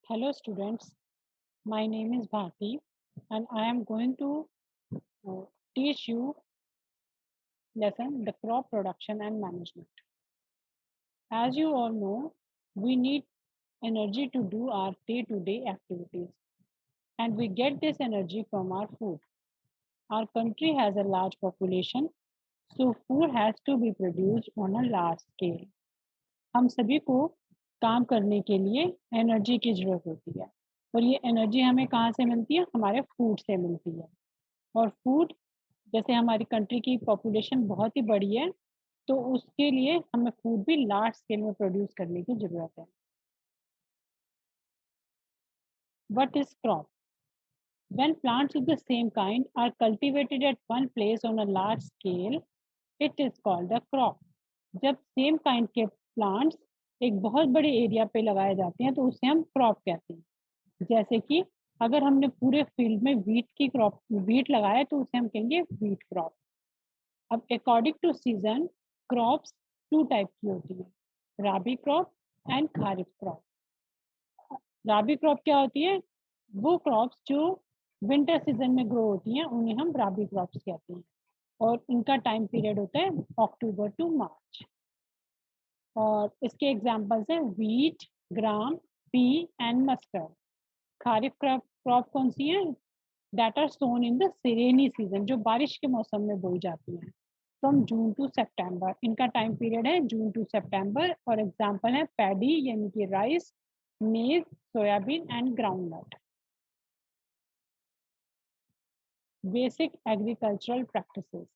Hello students, my name is Bharti and I am going to uh, teach you lesson the crop production and management. As you all know, we need energy to do our day-to-day activities and we get this energy from our food. Our country has a large population, so food has to be produced on a large scale. हम सभी को काम करने के लिए energy की ज़रूरत होती है और ये एनर्जी हमें कहाँ से मिलती है? हमारे फूड से मिलती है। और फूड जैसे हमारी कंट्री की पॉपुलेशन बहुत ही बड़ी है, तो उसके लिए हमें फूड भी लार्ज स्केल में प्रोड्यूस करने की ज़रूरत है। What is crop? When plants of the same kind are cultivated at one place on a large scale, it is called a crop. जब सेम काइंड के प्लांट्स एक बहुत बड़े एरिया पे लगाए जाते हैं तो उसे हम क्रॉप कहते हैं। जैसे कि अगर हमने पूरे फील्ड में वीट लगाया है तो उसे हम कहेंगे वीट क्रॉप। अब according to season crops two types की होती है, rabi crop and kharif crop. Rabi crop क्या होती है? वो क्रॉप्स जो विंटर सीजन में ग्रो होती हैं उन्हें हम राबी क्रॉप्स कहते हैं और इनका टाइम पीरियड होता है अक्टूबर टू मार्च। और इसके एग्जांपल्स हैं wheat, gram, pea and mustard. Kharif crop कौन सी है? That are sown in the rainy season, जो बारिश के मौसम में बोई जाती हैं, फ्रॉम जून टू सितंबर। इनका टाइम पीरियड है जून टू सितंबर और एग्जांपल है पैडी यानी कि राइस, मेज, soybean and groundnut. Basic agricultural practices.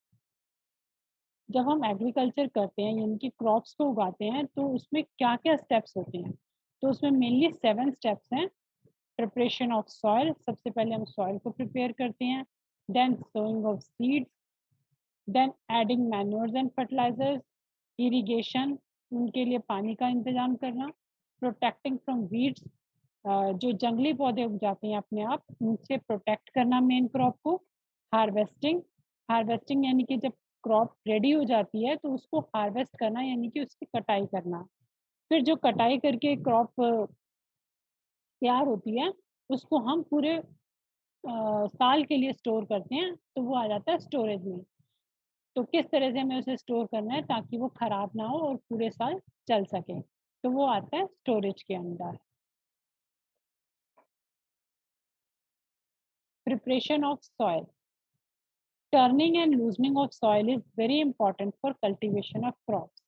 जब हम एग्रीकल्चर करते हैं यानी कि क्रॉप्स को उगाते हैं तो उसमें क्या क्या स्टेप्स होते हैं? तो उसमें मेनली 7 स्टेप्स हैं। प्रिपरेशन ऑफ सॉइल, सबसे पहले हम सॉइल को प्रिपेयर करते हैं। Then sowing of seeds, then adding manures and fertilisers, irrigation, उनके लिए पानी का इंतजाम करना, प्रोटेक्टिंग फ्रॉम वीड्स, जो जंगली पौधे उग जाते हैं अपने आप उनसे प्रोटेक्ट करना मेन क्रॉप को। हार्वेस्टिंग, हार्वेस्टिंग यानी कि जब क्रॉप रेडी हो जाती है तो उसको हार्वेस्ट करना यानी कि उसकी कटाई करना। फिर जो कटाई करके क्रॉप तैयार होती है उसको हम पूरे साल के लिए स्टोर करते हैं तो वो आ जाता है स्टोरेज में। तो किस तरह से हमें उसे स्टोर करना है ताकि वो खराब ना हो और पूरे साल चल सके, तो वो आता है स्टोरेज के अंदर। Preparation of soil, turning and loosening of soil is very important for cultivation of crops.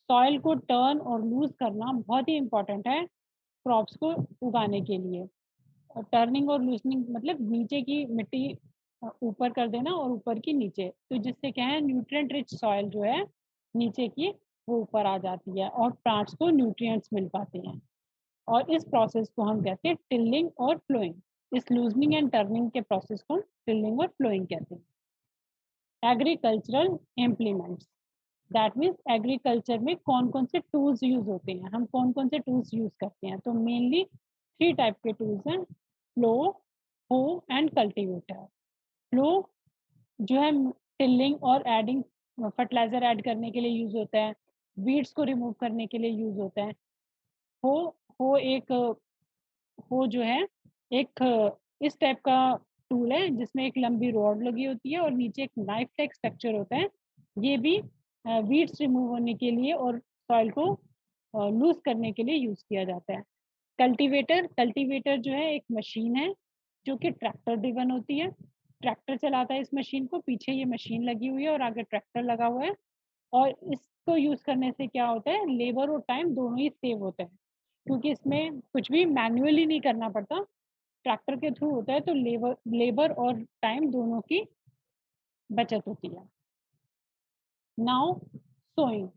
Soil को टर्न और लूज करना बहुत ही इम्पोर्टेंट है क्रॉप्स को उगाने के लिए। टर्निंग और लूजनिंग मतलब नीचे की मिट्टी ऊपर कर देना और ऊपर की नीचे, तो जिससे क्या है न्यूट्रिएंट रिच सॉइल जो है नीचे की वो ऊपर आ जाती है और प्लांट्स को न्यूट्रिएंट्स मिल पाते हैं। और इस प्रोसेस को हम कहते हैं टिल्लिंग और फ्लोइंग। इस लूजनिंग एंड टर्निंग के प्रोसेस को टिल्लिंग और फ्लोइंग कहते हैं। Agricultural implements, that means agriculture में कौन कौन से टूल्स यूज होते हैं, हम कौन कौन से टूल्स यूज करते हैं? तो मेनली 3 टाइप के टूल्स हैं, फ्लो, हो एंड कल्टीवेटर। फ्लो जो है टिल्लिंग और एडिंग फर्टिलाइजर ऐड करने के लिए यूज होता है, वीड्स को रिमूव करने के लिए यूज होता है। हो हो एक हो जो है एक इस टाइप का टूल है जिसमें एक लंबी रॉड लगी होती है और नीचे एक नाइफ टाइप स्ट्रक्चर होता है। ये भी वीड्स रिमूव होने के लिए और सॉइल को लूज करने के लिए यूज किया जाता है। कल्टीवेटर, कल्टीवेटर जो है एक मशीन है जो कि ट्रैक्टर ड्रिवन होती है। ट्रैक्टर चलाता है इस मशीन को, पीछे ये मशीन लगी हुई है और आगे ट्रैक्टर लगा हुआ है। और इसको यूज करने से क्या होता है, लेबर और टाइम दोनों ही सेव होते हैं क्योंकि इसमें कुछ भी मैन्युअली नहीं करना पड़ता, ट्रैक्टर के थ्रू होता है तो लेबर लेबर और टाइम दोनों की बचत होती है। नाउ सोइंग,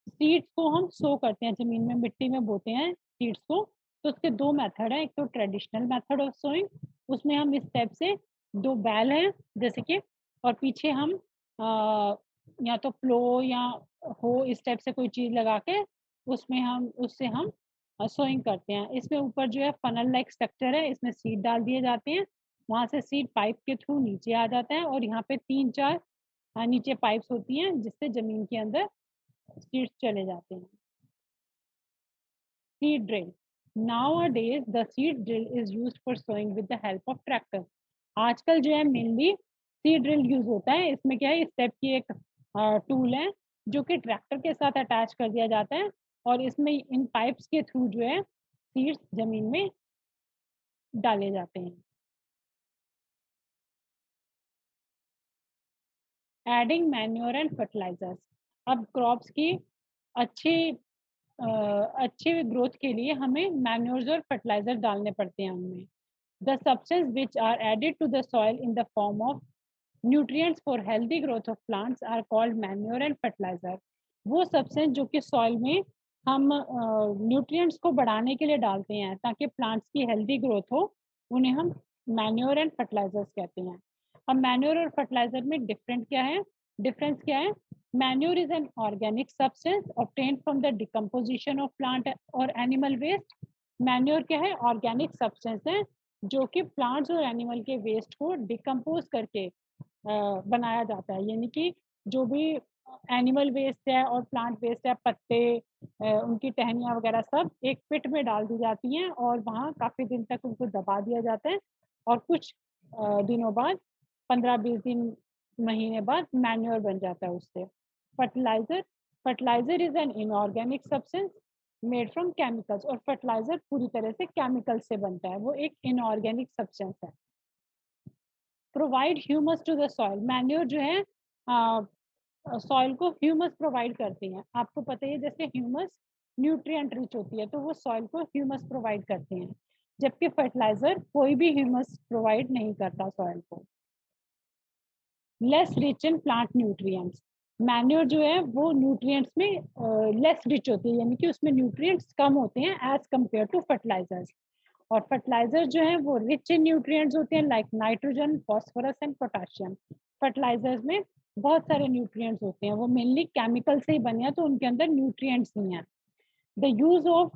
सीड्स को हम सो करते हैं, जमीन में मिट्टी में बोते हैं सीड्स को। तो उसके 2 मेथड हैं, एक तो ट्रेडिशनल मेथड ऑफ सोइंग, उसमें हम इस टाइप से 2 बैल हैं जैसे कि, और पीछे हम या तो प्लो या हो इस टाइप से कोई चीज़ लगा के उसमें हम उससे हम सोइंग करते हैं। इसमें ऊपर जो है फनल लाइक स्ट्रक्चर है, इसमें सीड डाल दिए जाते हैं, वहाँ से सीड पाइप के थ्रू नीचे आ जाता है और यहाँ पे 3-4 नीचे पाइप्स होती हैं जिससे ज़मीन के अंदर सीड्स चले जाते हैं। seed drill. Nowadays the seed drill is used for sowing with the help of tractor. आजकल जो है मेनली सीड ड्रिल यूज होता है। इसमें क्या है, स्टेप की एक टूल है जो कि ट्रैक्टर के साथ अटैच कर दिया जाता है और इसमें इन पाइप्स के थ्रू जो है सीड्स जमीन में डाले जाते हैं। Adding manure and fertilisers. अब क्रॉप्स की अच्छी अच्छी ग्रोथ के लिए हमें मैन्योर्स और फर्टिलाइजर डालने पड़ते हैं उनमें। The substance which are added to the soil in the form of nutrients for healthy growth of plants are called manure and fertiliser. वो सब्सटेंस जो कि सॉइल में हम न्यूट्रिएंट्स को बढ़ाने के लिए डालते हैं ताकि प्लांट्स की हेल्दी ग्रोथ हो, उन्हें हम मैन्योर एंड फर्टिलाइजर्स कहते हैं। अब मैन्योर और फर्टिलाइजर में डिफरेंस क्या है? Manure is an organic substance obtained from the decomposition of plant और एनिमल वेस्ट। मैन्योर क्या है? ऑर्गेनिक सब्सटेंस है जो कि प्लांट्स और एनिमल के वेस्ट को डिकम्पोज करके बनाया जाता है। यानी कि जो भी एनिमल वेस्ट है और प्लांट वेस्ट है, पत्ते, उनकी टहनियाँ वगैरह सब एक पिट में डाल दी जाती हैं और वहाँ काफ़ी दिन तक उनको दबा दिया जाता है और कुछ दिनों बाद 15-20 दिन महीने बाद मैन्योर बन जाता है उससे। Fertiliser fertiliser is an inorganic substance made from chemicals. और फर्टिलाइजर पूरी तरह से केमिकल से बनता है, वो एक इनऑर्गेनिक सब्सटेंस है। Provide humus to the soil. Manure जो है सॉइल को ह्यूमस प्रोवाइड करती हैं। आपको पता है जैसे ह्यूमस न्यूट्रिएंट रिच होती है तो वो सॉइल को ह्यूमस प्रोवाइड करते हैं, जबकि फर्टिलाइजर कोई भी ह्यूमस प्रोवाइड नहीं करता सॉइल को। Less rich in plant nutrients. Manure जो है वो न्यूट्रिएंट्स में लेस रिच होती है, यानी कि उसमें न्यूट्रिएंट्स कम होते हैं एज कम्पेयर टू फर्टिलाइजर्स। और फर्टिलाइजर जो है वो रिच इन न्यूट्रिएंट्स होते हैं like nitrogen, phosphorus and potassium. Fertilisers में बहुत सारे न्यूट्रिएंट्स होते हैं, वो मेनली केमिकल से ही बने हैं तो उनके अंदर न्यूट्रिएंट्स नहीं है। The use of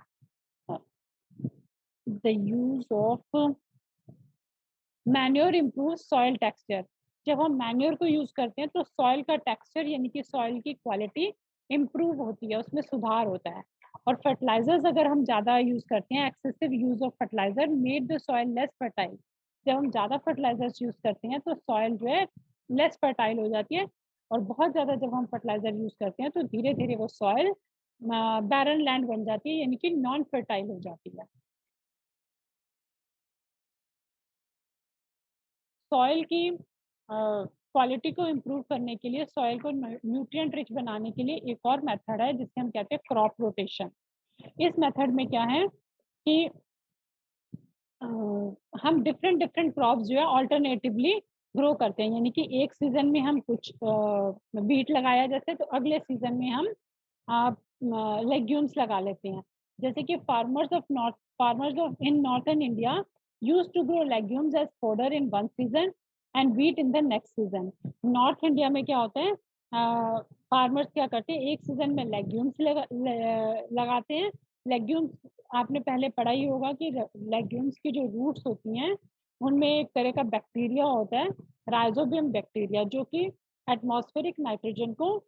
manure improve soil texture. जब हम मैन्योर को यूज करते हैं तो सॉइल का टेक्सचर यानी कि सॉइल की क्वालिटी इम्प्रूव होती है, उसमें सुधार होता है। और फर्टिलाइजर्स अगर हम ज़्यादा यूज करते हैं, excessive use of fertiliser made the soil less fertile. जब हम ज़्यादा फर्टिलाइजर्स यूज करते हैं तो सॉइल जो है लेस फर्टाइल हो जाती है। और बहुत ज़्यादा जब हम फर्टिलाइजर यूज करते हैं तो धीरे धीरे वो सॉइल बैरन लैंड बन जाती है, यानी कि नॉन फर्टाइल हो जाती है। सॉइल की क्वालिटी को इम्प्रूव करने के लिए, सॉइल को न्यूट्रिएंट रिच बनाने के लिए एक और मेथड है जिसे हम कहते हैं क्रॉप रोटेशन। इस मेथड में क्या है कि हम डिफरेंट डिफरेंट क्रॉप्स जो है ऑल्टरनेटिवली ग्रो करते हैं। यानी कि एक सीजन में हम कुछ बीट लगाया जैसे, तो अगले सीजन में हम लेग्यूम्स लगा लेते हैं। जैसे कि farmers of in northern India use to grow legumes as fodder in one season and wheat in the next season. North India में क्या होता है, फार्मर्स क्या करते हैं, एक सीजन में लेग्यूम्स लगाते हैं। लेग्यूम्स आपने पहले पढ़ा ही होगा कि लेग्यूम्स की जो रूट्स होती हैं उनमें एक तरह का बैक्टीरिया होता है, राइजोबियम बैक्टीरिया, जो कि एटमॉस्फेरिक नाइट्रोजन को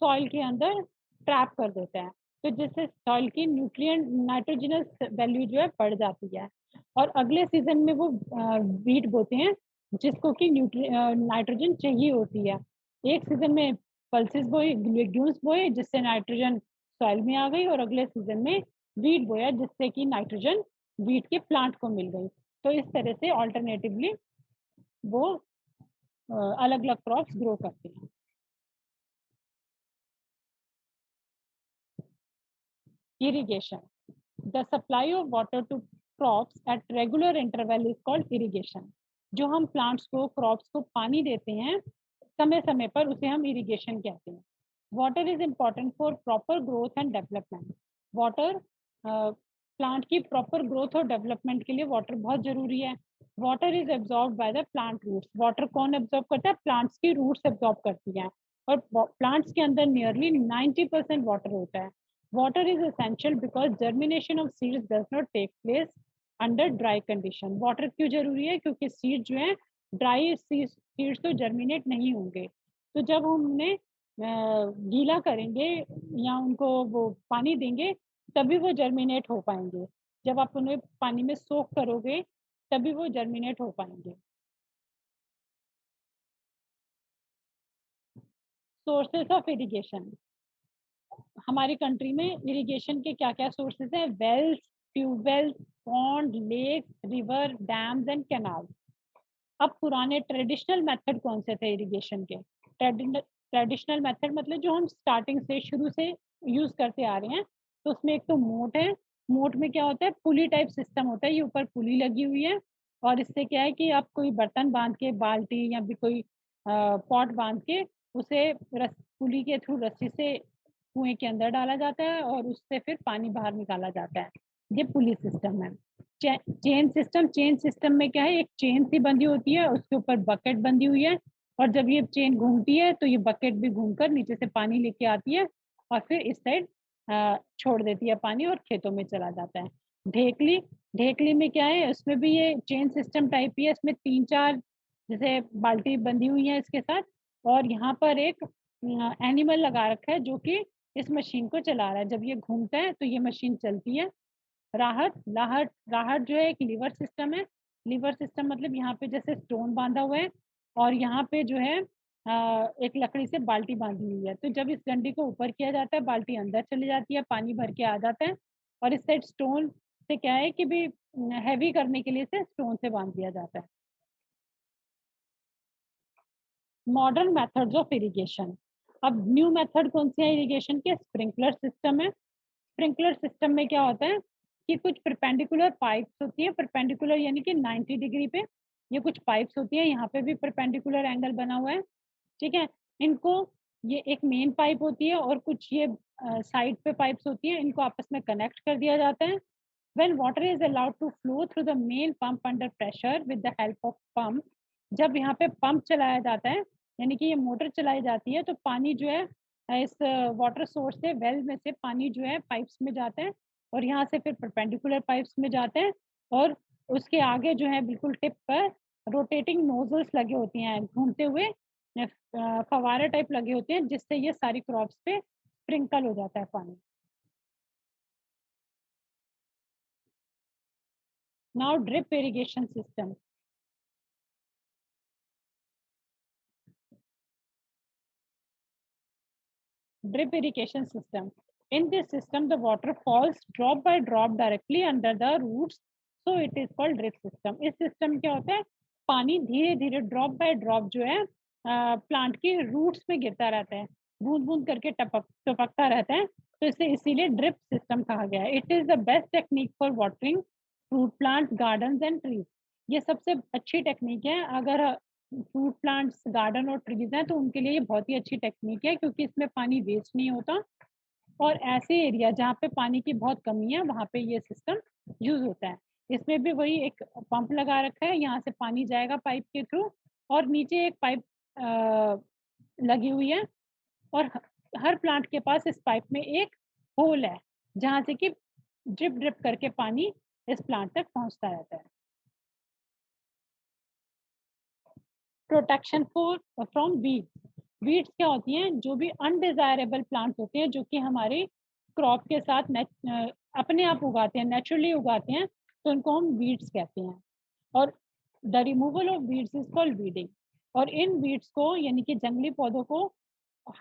सॉइल के अंदर ट्रैप कर देता है। तो जिससे सॉइल की न्यूट्रिएंट नाइट्रोजनस वैल्यू जो है बढ़ जाती है। और अगले सीजन में वो बीट बोते हैं जिसको कि नाइट्रोजन चाहिए होती है। एक सीजन में पल्सेस बोए, लेग्यूम्स बोए जिससे नाइट्रोजन सॉइल में आ गई, और अगले सीजन में वीट बोया जिससे कि नाइट्रोजन वीट के प्लांट को मिल गई। तो इस तरह से ऑल्टरनेटिवली वो अलग अलग क्रॉप्स ग्रो करते हैं। Irrigation. The supply of water to crops at regular interval is called irrigation. जो हम प्लांट्स को, क्रॉप्स को पानी देते हैं समय समय पर, उसे हम इरिगेशन कहते हैं। Water is important for proper growth and development. Water plant की प्रॉपर ग्रोथ और डेवलपमेंट के लिए वाटर बहुत जरूरी है। Water is absorb by the plant roots. Water कौन एब्जॉर्ब करता है? प्लांट्स की रूट्स एब्जॉर्ब करती हैं। और प्लांट्स के अंदर नियरली 90% वाटर होता है। Water is essential because germination of seeds does not take place under dry condition. Water क्यों जरूरी है? क्योंकि सीड जो है ड्राई सीड्स तो जर्मिनेट नहीं होंगे। तो जब हम उन्हें गीला करेंगे या उनको वो पानी देंगे तभी वो जर्मिनेट हो पाएंगे। जब आप उन्हें पानी में सोक करोगे तभी वो जर्मिनेट हो पाएंगे। सोर्सेस ऑफ इरिगेशन, हमारी कंट्री में इरिगेशन के क्या क्या सोर्सेज हैं? Wells, tubewells, pond, lake, river, dams and canal. अब पुराने ट्रेडिशनल मेथड कौन से थे इरिगेशन के? ट्रेडिशनल मेथड मतलब जो हम स्टार्टिंग से शुरू से यूज करते आ रहे हैं, तो उसमें एक तो मोट है। मोट में क्या होता है? पुली टाइप सिस्टम होता है, ये ऊपर पुली लगी हुई है और इससे क्या है कि आप कोई बर्तन बांध के, बाल्टी या भी कोई पॉट बांध के उसे पुली के थ्रू रस्सी से कुएं के अंदर डाला जाता है और उससे फिर पानी बाहर निकाला जाता है। ये पुली सिस्टम है। चेन सिस्टम में क्या है? एक चेन सी बंधी होती है, उसके ऊपर बकेट बंधी हुई है और जब ये चेन घूमती है तो ये बकेट भी घूमकर नीचे से पानी लेके आती है और फिर इस साइड छोड़ देती है पानी और खेतों में चला जाता है। ढेकली, ढेकली में क्या है? उसमें भी ये चेन सिस्टम टाइप ही है, इसमें 3-4 जैसे बाल्टी बंधी हुई है इसके साथ और यहाँ पर एक एनिमल लगा रखा है जो कि इस मशीन को चला रहा है। जब ये घूमता है तो ये मशीन चलती है। राहत, लाहट, राहट जो है एक लीवर सिस्टम है। लीवर सिस्टम मतलब यहाँ पे जैसे स्टोन बांधा हुआ है और यहाँ पे जो है एक लकड़ी से बाल्टी बांधी हुई है। तो जब इस डंडी को ऊपर किया जाता है, बाल्टी अंदर चली जाती है, पानी भर के आ जाता है और इस साइड स्टोन से क्या है कि भी हैवी करने के लिए इसे स्टोन से बांध दिया जाता है। मॉडर्न मेथड्स ऑफ इरिगेशन, अब न्यू मेथड कौन सी है इरिगेशन के? स्प्रिंकलर सिस्टम है। स्प्रिंकलर सिस्टम में क्या होता है कि कुछ परपेंडिकुलर पाइप्स होती हैं, परपेंडिकुलर यानी कि 90 डिग्री पे ये कुछ पाइप्स होती हैं, यहाँ पे भी परपेंडिकुलर एंगल बना हुआ है, ठीक है। इनको, ये एक मेन पाइप होती है और कुछ ये साइड पे पाइप्स होती हैं, इनको आपस में कनेक्ट कर दिया जाता है। When water is allowed to flow through the main pump under pressure with the help of pump, जब यहाँ पे पंप चलाया जाता है यानी कि ये मोटर चलाई जाती है तो पानी जो है इस वाटर सोर्स से, वेल में से पानी जो है पाइप्स में जाता है और यहाँ से फिर परपेंडिकुलर पाइप्स में जाते हैं और उसके आगे जो है बिल्कुल टिप पर रोटेटिंग नोजल्स लगे होते हैं, घूमते हुए फवारे टाइप लगे होते हैं जिससे ये सारी क्रॉप्स पे स्प्रिंकल हो जाता है पानी। Now drip irrigation system, drip irrigation system. In this system, the water falls drop by drop directly under the roots, so it is called drip system. इस system क्या होता है? पानी धीरे धीरे ड्रॉप बाय ड्रॉप जो है प्लांट के रूट्स में गिरता रहता है, बूंद बूंद करके टपकता रहता है, तो इसे इसीलिए ड्रिप सिस्टम कहा गया है। It is the best technique for watering fruit plants, gardens and trees. ये सबसे अच्छी टेक्निक है अगर फ्रूट प्लांट्स, गार्डन और ट्रीज हैं तो उनके लिए ये बहुत ही अच्छी टेक्निक है क्योंकि इसमें पानी वेस्ट नहीं होता और ऐसे एरिया जहाँ पे पानी की बहुत कमी है वहाँ पे ये सिस्टम यूज होता है। इसमें भी वही एक पंप लगा रखा है, यहाँ से पानी जाएगा पाइप के थ्रू और नीचे एक पाइप लगी हुई है और हर प्लांट के पास इस पाइप में एक होल है जहाँ से कि ड्रिप ड्रिप करके पानी इस प्लांट तक पहुँचता रहता है। Protection for from weeds, weeds क्या होती हैं? जो भी अनडिजायरेबल प्लांट्स होते हैं जो कि हमारे क्रॉप के साथ अपने आप उगाते हैं, नेचुरली उगाते हैं, तो उनको हम वीड्स कहते हैं। और the removal of weeds is called weeding. और इन वीड्स को यानी कि जंगली पौधों को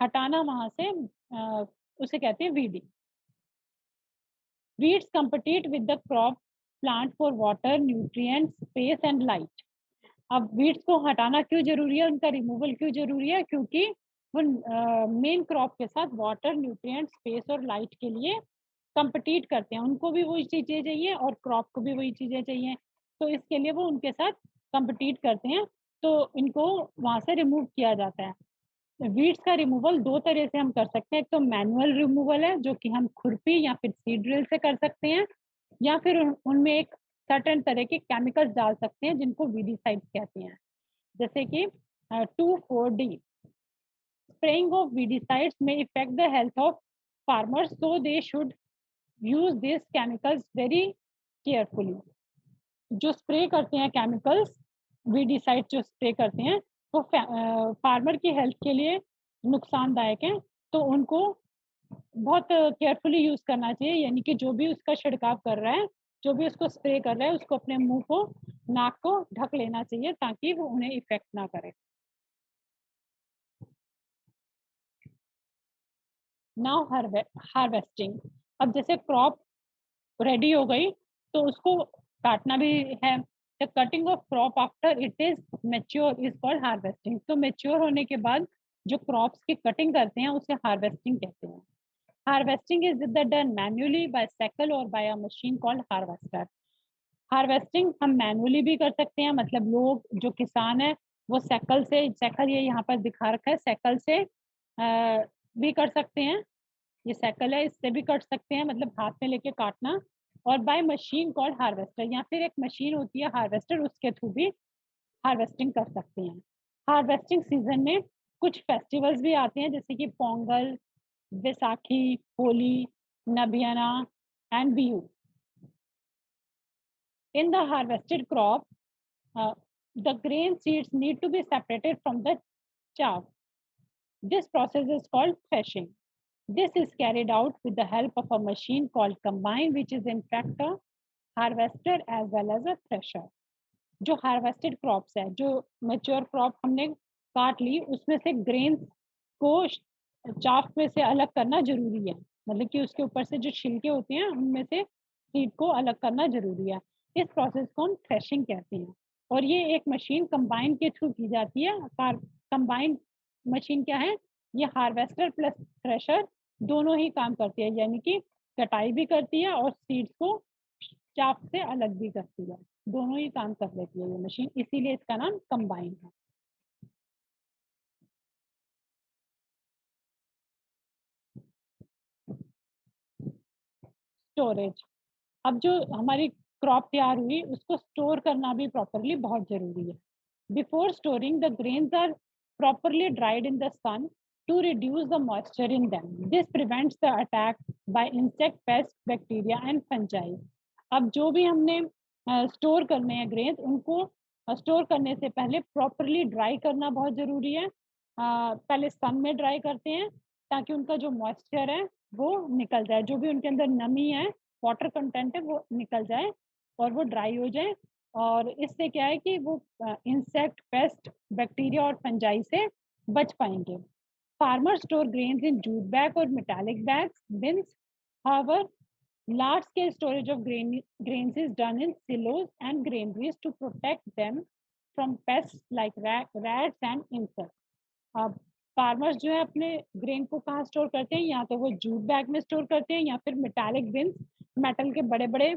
हटाना वहां से उसे कहते हैं weeding. Weeds compete with the crop plant for water, nutrients, space and light। अब वीड्स को हटाना क्यों जरूरी है, उनका रिमूवल क्यों जरूरी है? क्योंकि वो मेन क्रॉप के साथ वाटर, न्यूट्रिएंट, स्पेस और लाइट के लिए compete करते हैं, उनको भी वही चीजें चाहिए और क्रॉप को भी वही चीजें चाहिए, तो इसके लिए वो उनके साथ compete करते हैं, तो इनको वहां से रिमूव किया जाता है। वीड्स का रिमूवल दो तरह से हम कर सकते हैं, एक तो मैनुअल रिमूवल है जो कि हम खुरपी या फिर सीड ड्रिल से कर सकते हैं, या फिर उनमें एक सर्टेन तरह के केमिकल्स डाल सकते हैं जिनको वीडीसाइड्स कहते हैं, जैसे कि 2,4-D। स्प्रेइंग ऑफ वीडीसाइड्स में effect the health of farmers, so they should use this chemicals very carefully. जो स्प्रे करते हैं केमिकल्स, वीडीसाइड जो स्प्रे करते हैं वो फार्मर की हेल्थ के लिए नुकसानदायक है, तो उनको बहुत केयरफुली यूज़ करना चाहिए, यानी कि जो भी उसका छिड़काव कर रहा है, जो भी उसको स्प्रे कर रहा है, उसको अपने मुँह को, नाक को ढक लेना चाहिए ताकि वो उन्हें इफ़ेक्ट ना करे। Now harvesting. अब जैसे क्रॉप रेडी हो गई, तो उसको काटना भी है। The cutting of crop after it is mature is called harvesting. तो मैच्योर होने के बाद जो क्रॉप्स की कटिंग करते हैं, उसे हार्वेस्टिंग कहते हैं। Harvesting is the done manually by sickle और by a machine called harvester. Harvesting हम मैनुअली भी कर सकते हैं, मतलब लोग जो किसान है वो साइकिल ये यहाँ पर दिखा रखा है, साइकिल से भी कर सकते हैं। ये साइकिल है, इससे भी कर सकते हैं, मतलब हाथ में लेके काटना। और बाय मशीन कॉल्ड हार्वेस्टर, या फिर एक मशीन होती है हार्वेस्टर, उसके थ्रू भी हार्वेस्टिंग कर सकते हैं। हार्वेस्टिंग सीजन में कुछ फेस्टिवल्स भी आते हैं, जैसे कि पोंगल, बैसाखी, होली, नबियाना and Bihu. In the harvested crop, the grain seeds need to be separated from the chaff. This process is called threshing. This is carried out with the help of a machine called combine, which is in fact a harvester as well as a thresher. जो harvested crops है, जो mature crop हमने काट ली, उसमें से grains को chaff में से अलग करना ज़रूरी है। मतलब कि उसके ऊपर से जो छिलके होते हैं, उनमें से सीड को अलग करना ज़रूरी है। इस प्रोसेस को हम थ्रेशिंग कहते हैं, और ये एक मशीन कंबाइन के थ्रू की जाती है। कंबाइन मशीन क्या है? ये हार्वेस्टर प्लस थ्रेशर दोनों ही काम करती है, यानी कि कटाई भी करती है और सीड्स को चाफ से अलग भी करती है। दोनों ही काम कर लेती है ये मशीन, इसीलिए इसका नाम कंबाइन है। स्टोरेज। अब जो हमारी क्रॉप तैयार हुई, उसको स्टोर करना भी प्रॉपरली बहुत ज़रूरी है। Before storing the grains are properly dried in the sun to reduce the moisture in them. This prevents the attack by insect, pest, bacteria and fungi. अब जो भी हमने स्टोर करने हैं ग्रेन्स, उनको स्टोर करने से पहले प्रॉपरली ड्राई करना बहुत ज़रूरी है। पहले सन में ड्राई करते हैं ताकि उनका जो मॉइस्चर है वो निकल जाए, जो भी उनके अंदर नमी है, वाटर कंटेंट है, वो निकल जाए और वो ड्राई हो जाए। और इससे क्या है कि वो इंसेक्ट, पेस्ट, बैक्टीरिया और फंजाई से बच पाएंगे। Farmer store grains in jute bag और metallic bags, bins. However, large scale storage of grains is done in silos and granaries to protect them from pests like rats and insects. अब farmers जो है अपने grain को कहाँ store करते हैं, या तो वो जूट बैग में स्टोर करते हैं, या फिर मेटालिक बिन्स, मेटल के बड़े बड़े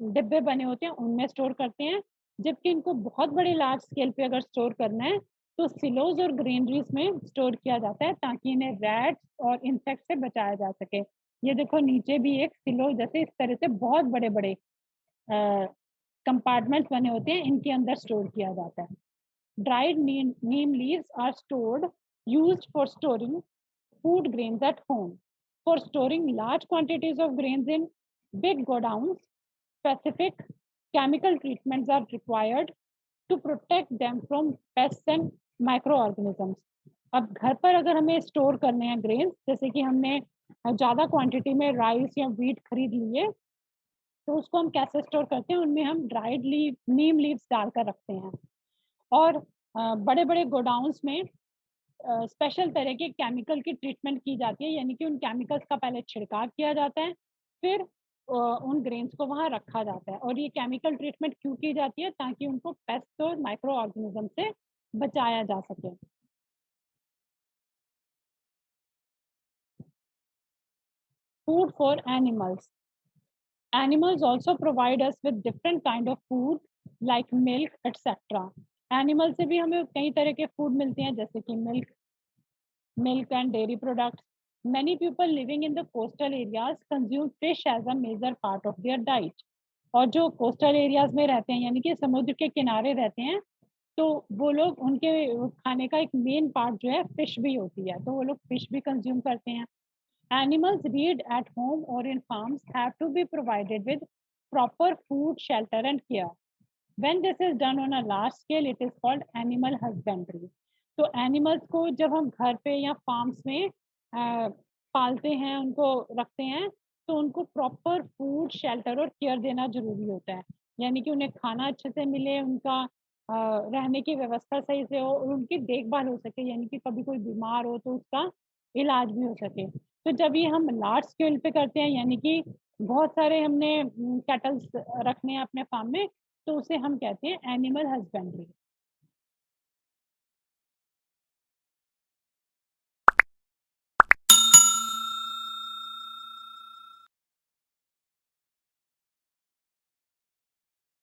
डिब्बे बने होते हैं, उनमें स्टोर करते हैं। जबकि इनको बहुत बड़े लार्ज स्केल पे अगर स्टोर करना है, तो सिलोज और ग्रेनरीज में स्टोर किया जाता है ताकि इन्हें रैट्स और इंसेक्ट से बचाया जा सके। ये देखो नीचे भी एक सिलो जैसे इस तरह से बहुत बड़े बड़े कंपार्टमेंट्स बने होते हैं, इनके अंदर स्टोर किया जाता है। Dried neem leaves are used for storing food grains at home. For storing large quantities of grains in big godowns, specific chemical treatments are required to protect them from pests and microorganisms. अब घर पर अगर हमें store करने हैं grains, जैसे कि हमने ज़्यादा क्वांटिटी में राइस या व्हीट खरीद लिए, तो उसको हम कैसे स्टोर करते हैं? उनमें हम ड्राइड नीम लीव्स डालकर रखते हैं। और बड़े-बड़े गोडाउन्स में स्पेशल तरह के केमिकल की ट्रीटमेंट की जाती है, यानी कि उन केमिकल्स का पहले छिड़काव किया जाता है, फिर उन ग्रेन्स को वहाँ रखा जाता है। और ये केमिकल ट्रीटमेंट क्यों की जाती है? ताकि उनको पेस्ट और माइक्रो ऑर्गेनिज्म से बचाया जा सके। Food for animals. Animals also provide us with different kind of food like milk etc. Animal से भी हमें कई तरह के फूड मिलते हैं, जैसे कि milk and dairy products. Many people living in the coastal areas consume fish as a major part of their diet. और जो कोस्टल एरियाज में रहते हैं, यानी कि समुद्र के किनारे रहते हैं, तो वो लोग, उनके खाने का एक मेन पार्ट जो है फिश भी होती है, तो वो लोग फिश भी कंज्यूम करते हैं। Animals reared at home or in farms have to be provided with proper food, shelter and care. When this is done on a large scale, it is called animal husbandry. तो animals को जब हम घर पे या farms में पालते हैं, उनको रखते हैं, तो उनको प्रॉपर फूड, शेल्टर और केयर देना ज़रूरी होता है। यानी कि उन्हें खाना अच्छे से मिले, उनका रहने की व्यवस्था सही से हो और उनकी देखभाल हो सके, यानी कि कभी कोई बीमार हो तो उसका इलाज भी हो सके। तो जब ये हम लार्ज स्केल पे करते हैं, यानी कि बहुत सारे हमने कैटल्स रखने हैं अपने फार्म में, तो उसे हम कहते हैं एनिमल हस्बेंड्री।